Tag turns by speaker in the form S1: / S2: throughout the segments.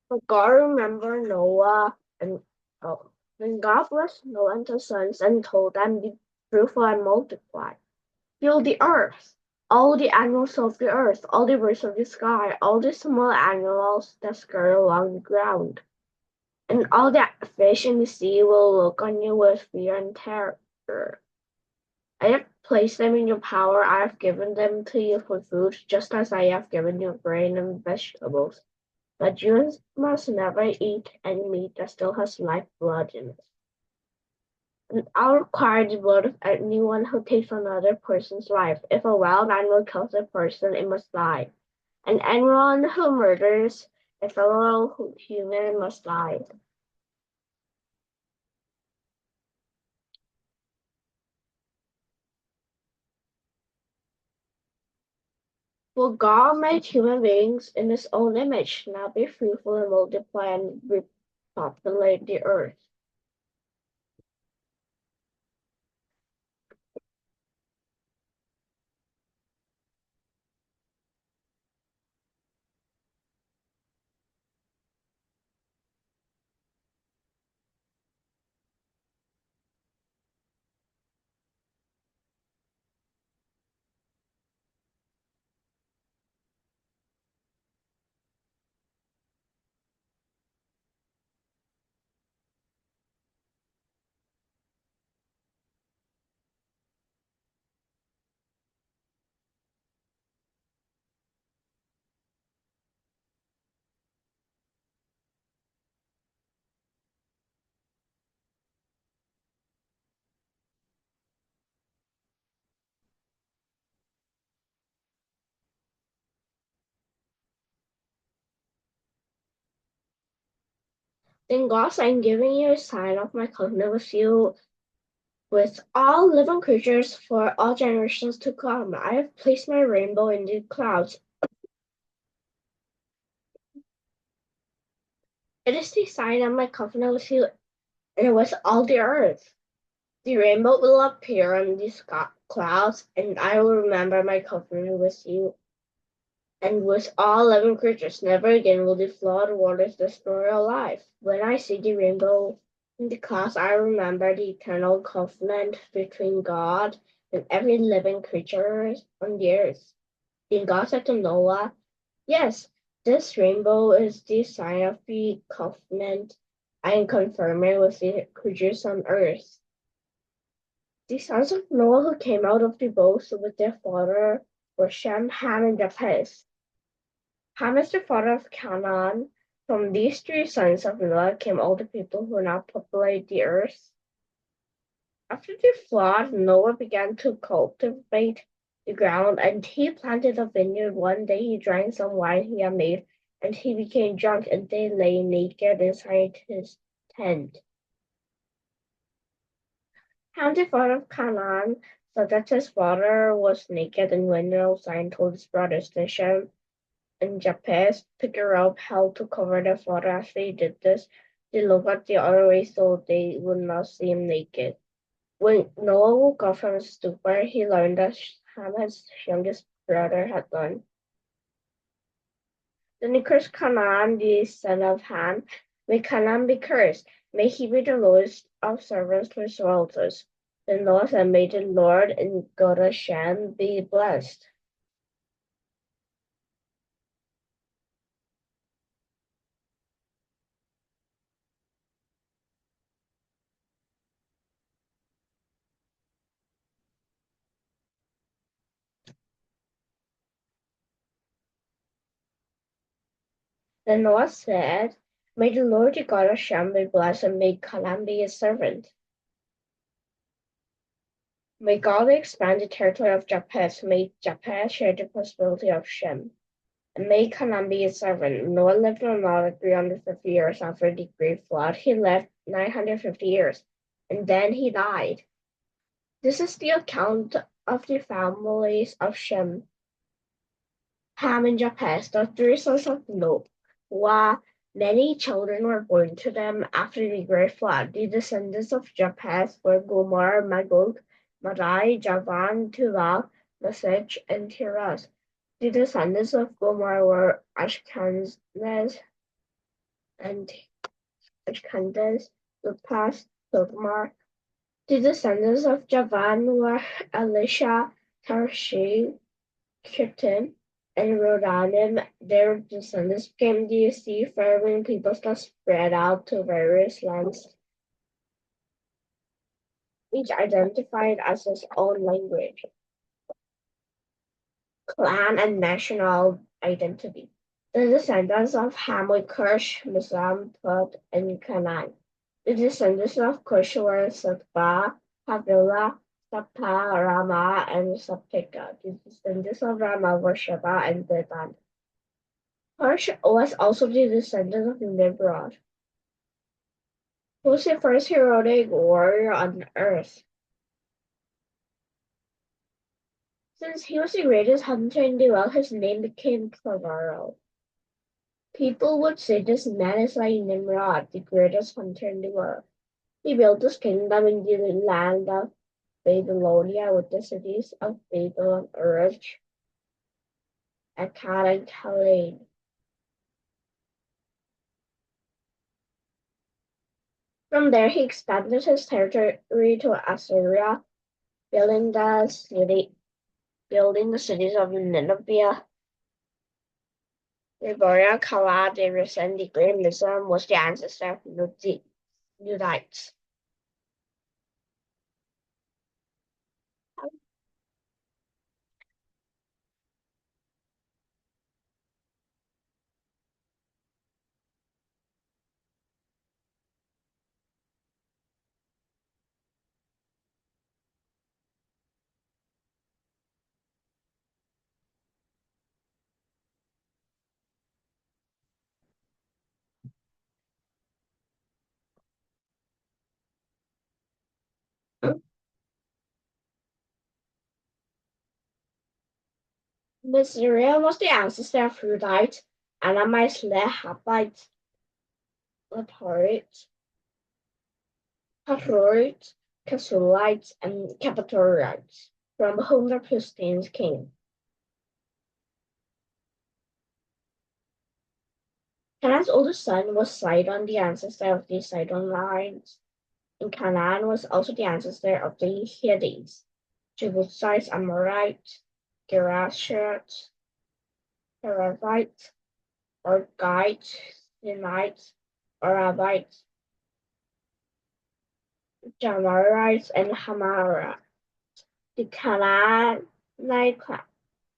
S1: But God remembered Noah and then God blessed Noah and his sons and told them, be fruitful and multiply. Fill the earth, all the animals of the earth, all the birds of the sky, all the small animals that scurry along the ground, and all the fish in the sea will look on you with fear and terror. I have placed them in your power. I have given them to you for food, just as I have given you grain and vegetables. But you must never eat any meat that still has life blood in it. And I'll require the blood of anyone who takes another person's life. If a wild animal kills a person, it must die. And anyone who murders a fellow human must die. For God made human beings in his own image. Now be fruitful and multiply and repopulate the earth. Then God said, I'm giving you a sign of my covenant with you, with all living creatures for all generations to come. I have placed my rainbow in the clouds. It is the sign of my covenant with you and with all the earth. The rainbow will appear on the clouds, and I will remember my covenant with you and with all living creatures. Never again will the flood waters destroy your life. When I see the rainbow in the clouds, I remember the eternal covenant between God and every living creature on the earth. Then God said to Noah, yes, this rainbow is the sign of the covenant I am confirming with the creatures on earth. The sons of Noah who came out of the boat with their father were Shem, Ham, and Japheth. Ham is the father of Canaan. From these three sons of Noah came all the people who now populate the earth. After the flood, Noah began to cultivate the ground, and he planted a vineyard. One day he drank some wine he had made, and he became drunk, and they lay naked inside his tent. Ham, the father of Canaan, saw that his father was naked and went outside and told his brothers. Then Shem and Japheth took a rope held to cover their father. As they did this, they looked at the other way so they would not see him naked. When Noah woke up from his stupor, he learned that Ham, his youngest brother, had done. Then he cursed Canaan, the son of Ham. May Canaan be cursed. May he be the lowest of servants to his relatives. Then Noah said, may the Lord and God of Shem be blessed. Then Noah said, may the Lord the God of Shem be blessed, and may Canaan be his servant. May God expand the territory of Japheth. May Japheth share the prosperity of Shem. And may Canaan be his servant. Noah lived another 350 years after the great flood. He lived 950 years, and then he died. This is the account of the families of Shem, Ham, and Japheth, the three sons of Noah. Many children were born to them after the great flood. The descendants of Japheth were Gomer, Magog, Madai, Javan, Tubal, Mesech, and Tiras. The descendants of Gomer were Ashkenaz, and Candace, Lupas, Togmar. The descendants of Javan were Elisha, Tarshish, Kittim, and Rodanim. Their descendants became the seafaring peoples that spread out to various lands, each identified as its own language, clan, and national identity. The descendants of Ham were Cush, Mizam, Put, and Canaan. The descendants of Cush were Sitba, Havilah, Sapta, Rama, and Saptika. The descendants of Rama were Sheba and Dedan. Cush was also the descendant of Nimrod, who was the first heroic warrior on earth. Since he was the greatest hunter in the world, his name became Clavaro. People would say this man is like Nimrod, the greatest hunter in the world. He built his kingdom in the land of Babylonia with the cities of Babel and Uruk, Akkad, and Calneh. From there, he expanded his territory to Assyria, building the cities of Nineveh, Deborah, Kala, Darius, and the Great Mizraim was the ancestor of Luddites. Mizraim was the ancestor of Luddites, Anamites, Lehabites, Leporites, Patorites, Casulites, and Capatorites, from whom the Philistines came. Canaan's oldest son was Sidon, the ancestor of the Sidonians, and Canaan was also the ancestor of the Hittites, Jebusites, Amorites, Gerashites, Perizzites, Argites, Sinites, Arabites, Jamarites, and Hamarites. The Canaanite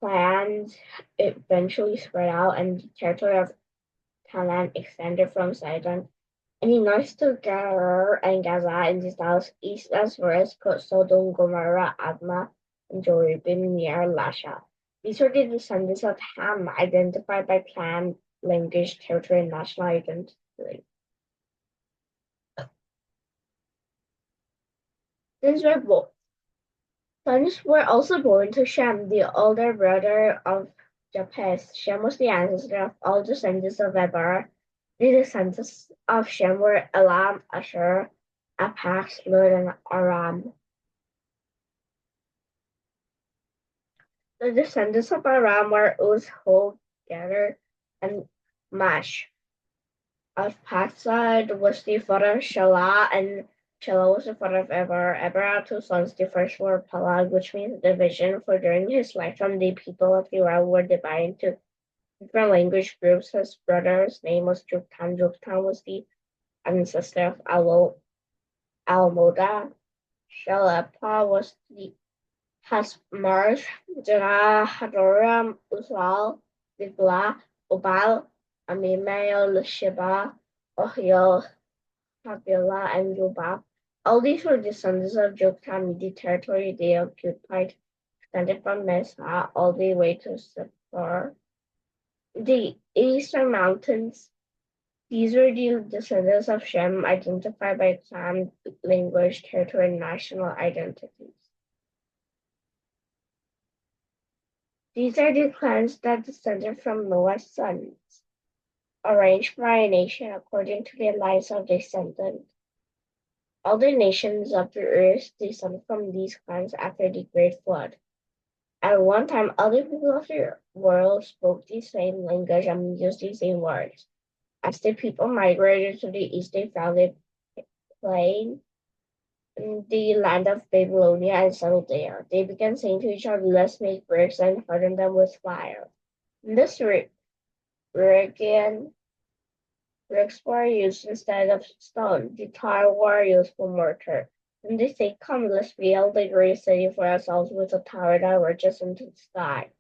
S1: clans eventually spread out, and the territory of Canaan extended from Sidon and the north to Gerar and Gaza, and the south east as far as Sodom, Gomorrah, Admah, and Joribim near Lasha. These were the descendants of Ham, identified by clan, language, territory, and national identity. Sons were also born to Shem, the older brother of Japheth. Shem was the ancestor of all descendants of Eber. The descendants of Shem were Elam, Ashur, Apax, Lud, and Aram. The descendants of Aram were Uz, Hul, Gezer, and Mash. Arphaxad was the father of Shelah, and Shelah was the father of Eber. Eber had two sons. The first were Peleg, which means division, for during his lifetime the people of the world were divided into different language groups. His brother's name was Joktan. Joktan was the ancestor of Almoda. Shelepah was the Hasmar, Jerah, Hadoram, Uzal, Diblah, Obal, Amimael, Sheba, Ohiel, Havilah, and Jobab. All these were descendants of Joktan. The territory they occupied extended from Mesa all the way to Sephar, the eastern mountains. These were the descendants of Shem, identified by clan, language, territory, and national identities. These are the clans that descended from Noah's sons, arranged by a nation according to the lines of descendant. All the nations of the earth descended from these clans after the great flood. At one time, all the people of the world spoke the same language and used the same words. As the people migrated to the east, they found a plain in the land of Babylonia and settled there. They began saying to each other, "Let's make bricks and harden them with fire." In this region, bricks were used instead of stone. The tar were used for mortar. And they say, "Come, let's build a great city for ourselves with a tower that reaches into the sky.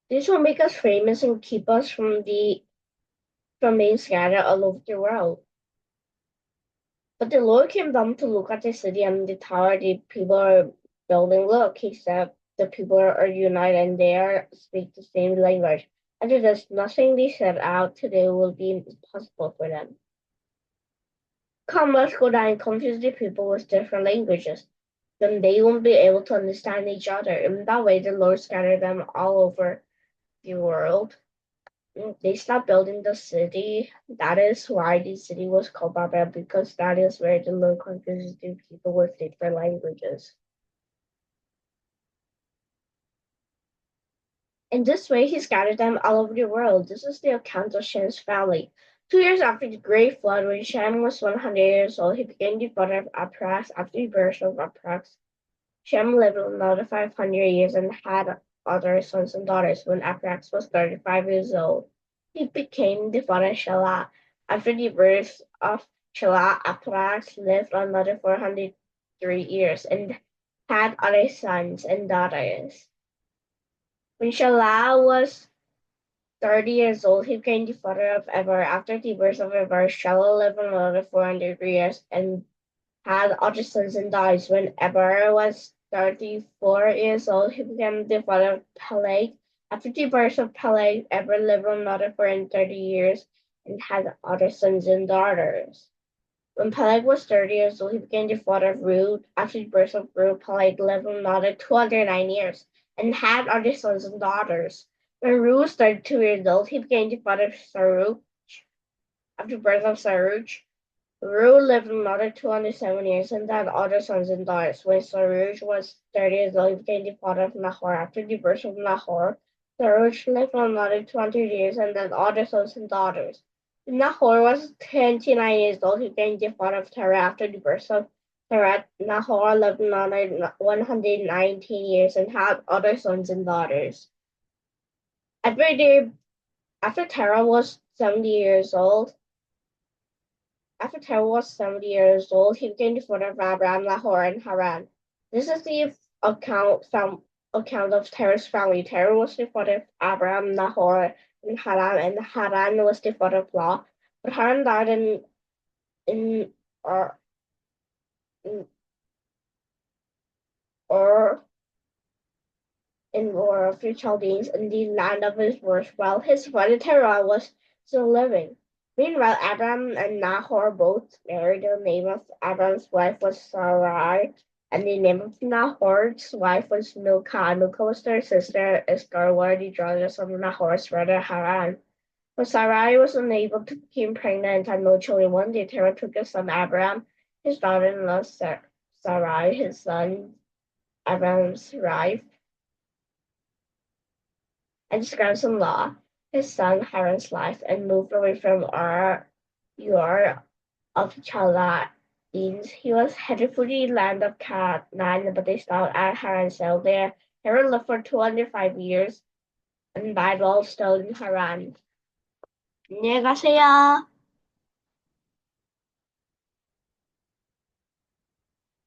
S1: This will make us famous and keep us from being scattered all over the world." But the Lord came down to look at the city and the tower the people are building. "Look," he said, "the people are united and they speak the same language. After this, nothing they set out to do will be impossible for them. Come, let's go down and confuse the people with different languages. Then they won't be able to understand each other." In that way, the Lord scattered them all over the world. They stopped building the city. That is why the city was called Babel, because that is where the Lord confuses the people with different languages. In this way, he scattered them all over the world. This is the account of Shem's family. 2 years after the great flood, when Shem was 100 years old, he became the father of Aprax. After the birth of Aprax, Shem lived another 500 years and had other sons and daughters. When Aprax was 35 years old, he became the father of Shelah. After the birth of Shelah, Aprax lived another 403 years and had other sons and daughters. When Shelah was 30 years old, he became the father of Eber. After the birth of Eber, Shelah lived another 400 years and had other sons and daughters. When Eber was 34 years old, he became the father of Peleg. After the birth of Peleg, Eber lived another 430 years and had other sons and daughters. When Peleg was 30 years old, he became the father of Reu. After the birth of Reu, Peleg lived another 209 years and had other sons and daughters. When Reu was 32 years old, he became the father of Saruch. After the birth of Saruch, Reu lived another 207 years and had other sons and daughters. When Saruch was 30 years old, he became the father of Nahor. After the birth of Nahor, Saruch lived another 200 years and had other sons and daughters. When Nahor was 29 years old, he became the father of Terah. After the birth of Terah, Nahor lived another 119 years and had other sons and daughters. After Terah was 70 years old, he became the father of Abraham, Nahor, and Haran. This is the account of Terah's family. Terah was the father of Abraham, Nahor, and Haran was the father of Lot. But Haran died in Ur of the Chaldeans in the land of his birth, while his father Terah was still living. Meanwhile, Abraham and Nahor both married. The name of Abraham's wife was Sarai, and the name of Nahor's wife was Milcah. Milcah was their sister Esther, were the daughters of Nahor's brother Haran. But Sarai was unable to become pregnant and had no children. One day, Terah took his son Abraham, his daughter-in-law Sarai, his son Abraham's wife, and his grandson-in-law, his son Haran's life, and moved away from Ur of Chaldeans. He was headed for the land of Canaan, but they stopped at Haran and settled there. Haran lived for 205 years and died while still in Haran. 안녕히 가세요.